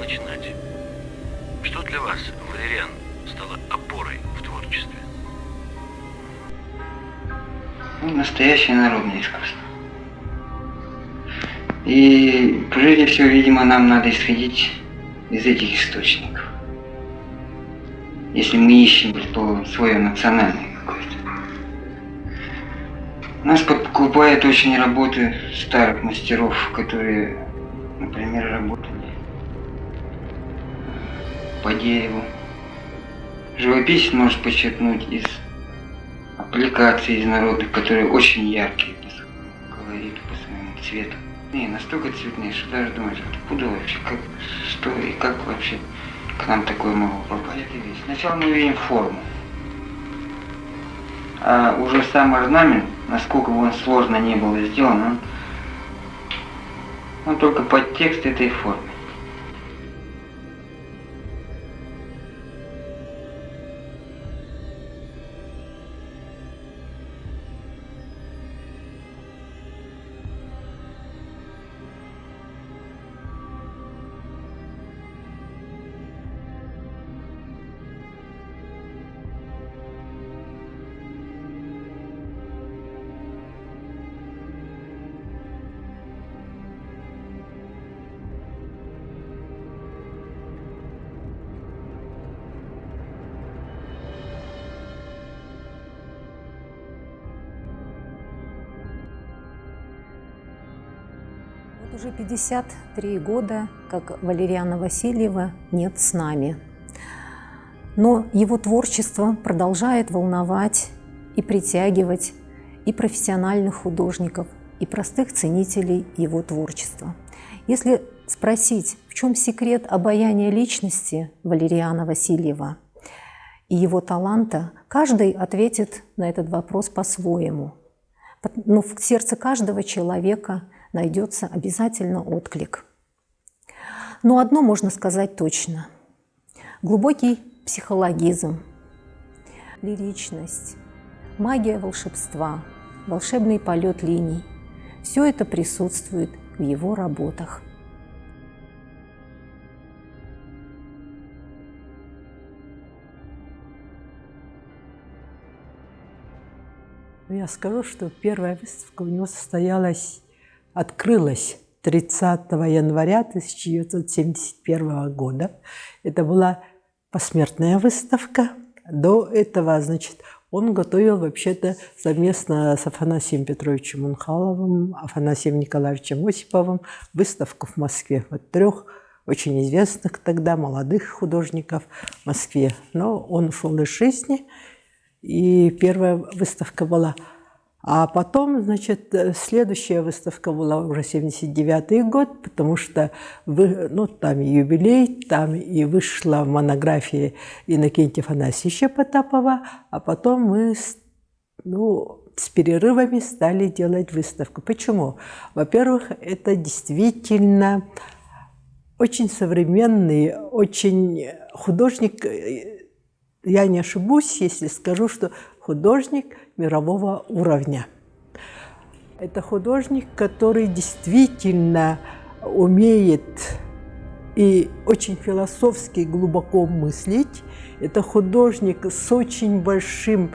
начинать. Что для вас, Валериан, стало опорой в творчестве? Настоящее народное искусство. И прежде всего, видимо, нам надо исходить из этих источников. Если мы ищем свое национальное какое-то. Нас подкупают очень работы старых мастеров, которые, например, работали по дереву. Живописец может подчеркнуть из аппликаций из народных, которые очень яркие по своему колориту, по своему цвету. И настолько цветные, что даже думаешь, откуда вообще, что и как вообще к нам такое могло попасть. Сначала мы видим форму, а уже сам орнамент, насколько бы он сложно не был сделан, он только подтекст этой формы. Вот уже 53 года, как Валериана Васильева нет с нами. Но его творчество продолжает волновать и притягивать и профессиональных художников, и простых ценителей его творчества. Если спросить, в чем секрет обаяния личности Валериана Васильева и его таланта, каждый ответит на этот вопрос по-своему. Но в сердце каждого человека найдется обязательно отклик. Но одно можно сказать точно. Глубокий психологизм, лиричность, магия волшебства, волшебный полет линий – все это присутствует в его работах. Я скажу, что первая выставка у него открылась 30 января 1971 года. Это была посмертная выставка. До этого, он готовил вообще-то совместно с Афанасием Петровичем Унхаловым, Афанасием Николаевичем Осиповым выставку в Москве. Вот 3 очень известных тогда молодых художников в Москве. Но он ушел из жизни, и первая выставка была. А потом, следующая выставка была уже 79-й год, потому что там и юбилей, там и вышла монография Иннокентия Афанасьевича Потапова, а потом мы с перерывами стали делать выставку. Почему? Во-первых, это действительно очень современный, очень художник. Я не ошибусь, если скажу, что художник мирового уровня. Это художник, который действительно умеет и очень философски глубоко мыслить. Это художник с очень большим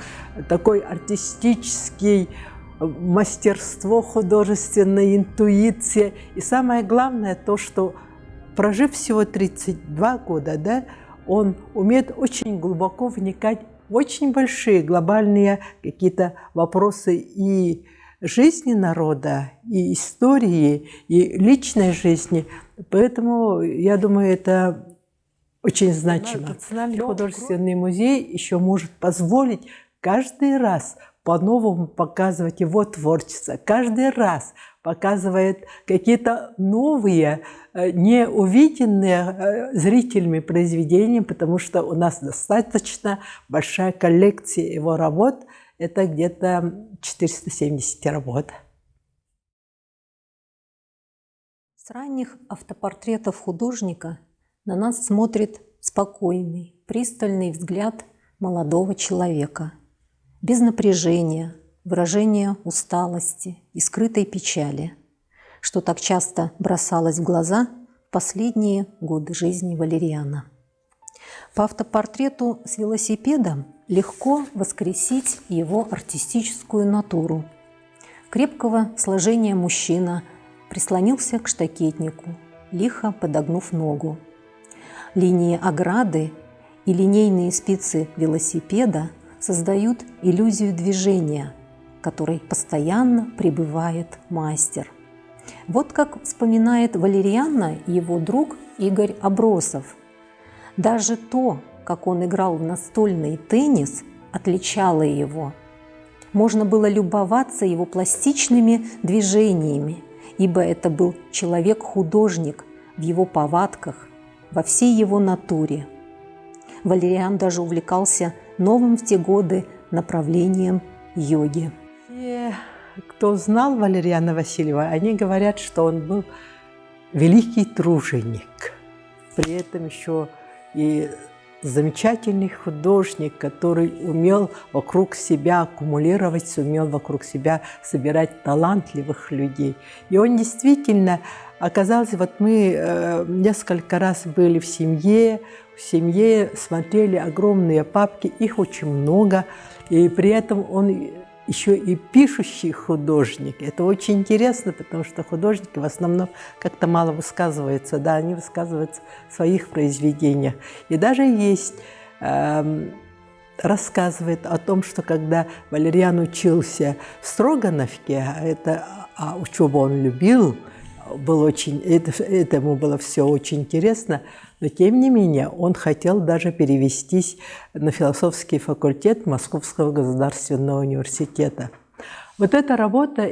такой артистический мастерство, художественная интуиция. И самое главное то, что прожив всего 32 года, он умеет очень глубоко вникать в очень большие глобальные какие-то вопросы и жизни народа, и истории, и личной жизни. Поэтому, я думаю, это очень значимо. Национальный художественный музей еще может позволить каждый раз по-новому показывать его творчество. Каждый раз показывает какие-то новые, неувиденные зрителями произведения, потому что у нас достаточно большая коллекция его работ. Это где-то 470 работ. С ранних автопортретов художника на нас смотрит спокойный, пристальный взгляд молодого человека, без напряжения, выражения усталости и скрытой печали, что так часто бросалось в глаза в последние годы жизни Валериана. По автопортрету с велосипедом легко воскресить его артистическую натуру. Крепкого сложения мужчина прислонился к штакетнику, лихо подогнув ногу. Линии ограды и линейные спицы велосипеда создают иллюзию движения, в которой постоянно пребывает мастер. Вот как вспоминает Валериана его друг Игорь Абросов. Даже то, как он играл в настольный теннис, отличало его. Можно было любоваться его пластичными движениями, ибо это был человек-художник в его повадках, во всей его натуре. Валериан даже увлекался новым в те годы направлением йоги. Все, кто знал Валериана Васильева, они говорят, что он был великий труженик. При этом еще и замечательный художник, который умел вокруг себя аккумулировать, сумел вокруг себя собирать талантливых людей. И он действительно оказался, вот мы несколько раз были в семье смотрели огромные папки, их очень много, и при этом он еще и пишущий художник. Это очень интересно, потому что художники в основном как-то мало высказываются, да, они высказываются в своих произведениях. И даже есть, рассказывает о том, что когда Валериан учился в Строгановке, учебу он любил, ему было все очень интересно, но тем не менее он хотел даже перевестись на философский факультет Московского государственного университета. Вот эта работа,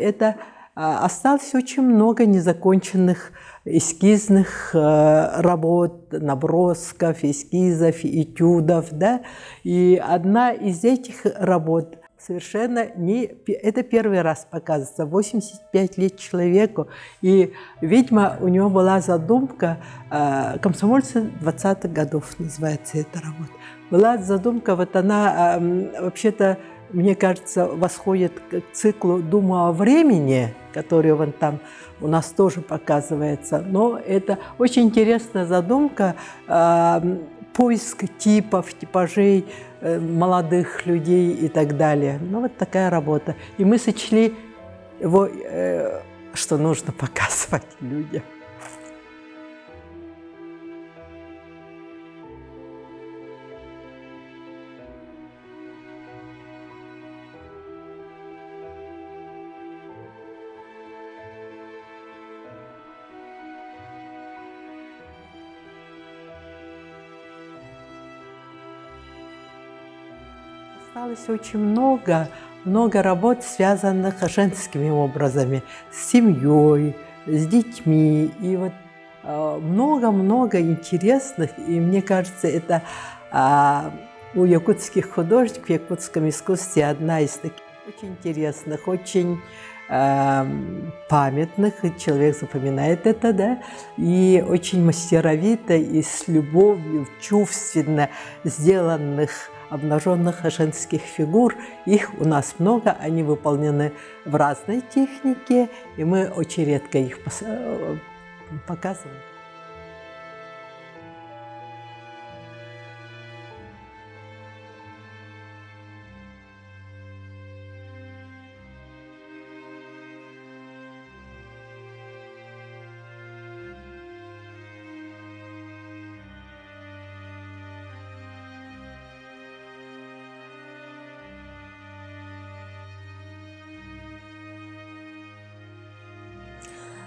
осталось очень много незаконченных эскизных работ, набросков, эскизов, этюдов, да? И одна из этих работ совершенно не... Это первый раз показывается, 85 лет человеку. И, видимо, у него была задумка, «Комсомольцы 20-х годов» называется эта работа. Была задумка, вот она вообще-то, мне кажется, восходит к циклу «Дума о времени», который вон там у нас тоже показывается. Но это очень интересная задумка, поиск типов, типажей молодых людей и так далее. Ну, вот такая работа. И мы сочли его, что нужно показывать людям. Осталось очень много работ, связанных с женскими образами, с семьей, с детьми. И вот много-много интересных. И мне кажется, это у якутских художников, в якутском искусстве одна из таких очень интересных, очень памятных. И человек запоминает это, да, и очень мастеровито и с любовью, чувственно сделанных обнаженных женских фигур. Их у нас много, они выполнены в разной технике, и мы очень редко их показываем.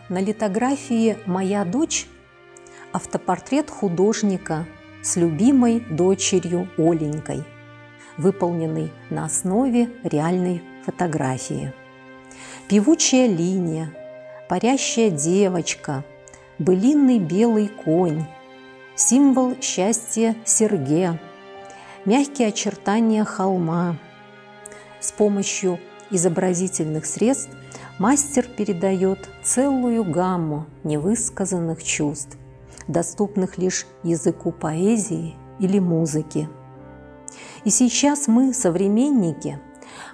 На литографии «Моя дочь» автопортрет художника с любимой дочерью Оленькой, выполненный на основе реальной фотографии. Певучая линия, парящая девочка, былинный белый конь, символ счастья Серге, мягкие очертания холма. С помощью изобразительных средств мастер передает целую гамму невысказанных чувств, доступных лишь языку поэзии или музыки. И сейчас мы, современники,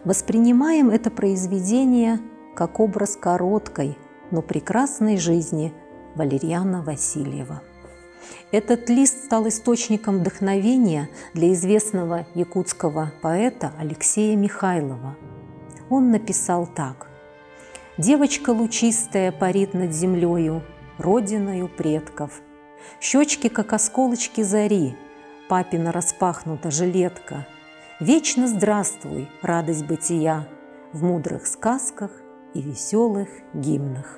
воспринимаем это произведение как образ короткой, но прекрасной жизни Валерьяна Васильева. Этот лист стал источником вдохновения для известного якутского поэта Алексея Михайлова. Он написал так: «Девочка лучистая парит над землею, родиною предков. Щечки, как осколочки зари, папина распахнута жилетка. Вечно здравствуй, радость бытия, в мудрых сказках и веселых гимнах».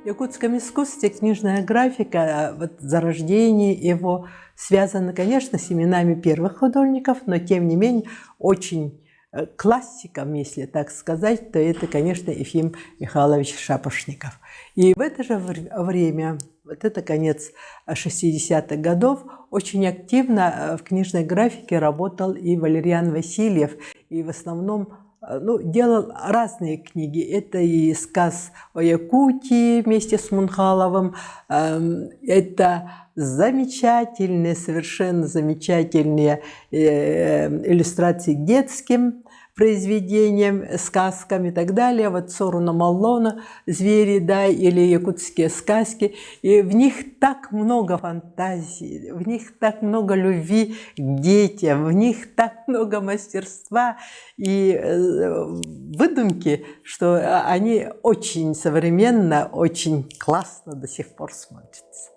В якутском искусстве книжная графика, вот зарождение его связано, конечно, с именами первых художников, но тем не менее очень классиком, если так сказать, то это, конечно, Ефим Михайлович Шапошников. И в это же время, вот это конец 60-х годов, очень активно в книжной графике работал и Валерьян Васильев, и в основном делал разные книги. Это и «Сказ о Якутии» вместе с Мунхаловым, это замечательные, совершенно замечательные иллюстрации к детским произведениям, сказкам и так далее. Вот Сору Маллона «Звери», да, или якутские сказки. И в них так много фантазии, в них так много любви к детям, в них так много мастерства и выдумки, что они очень современно, очень классно до сих пор смотрятся.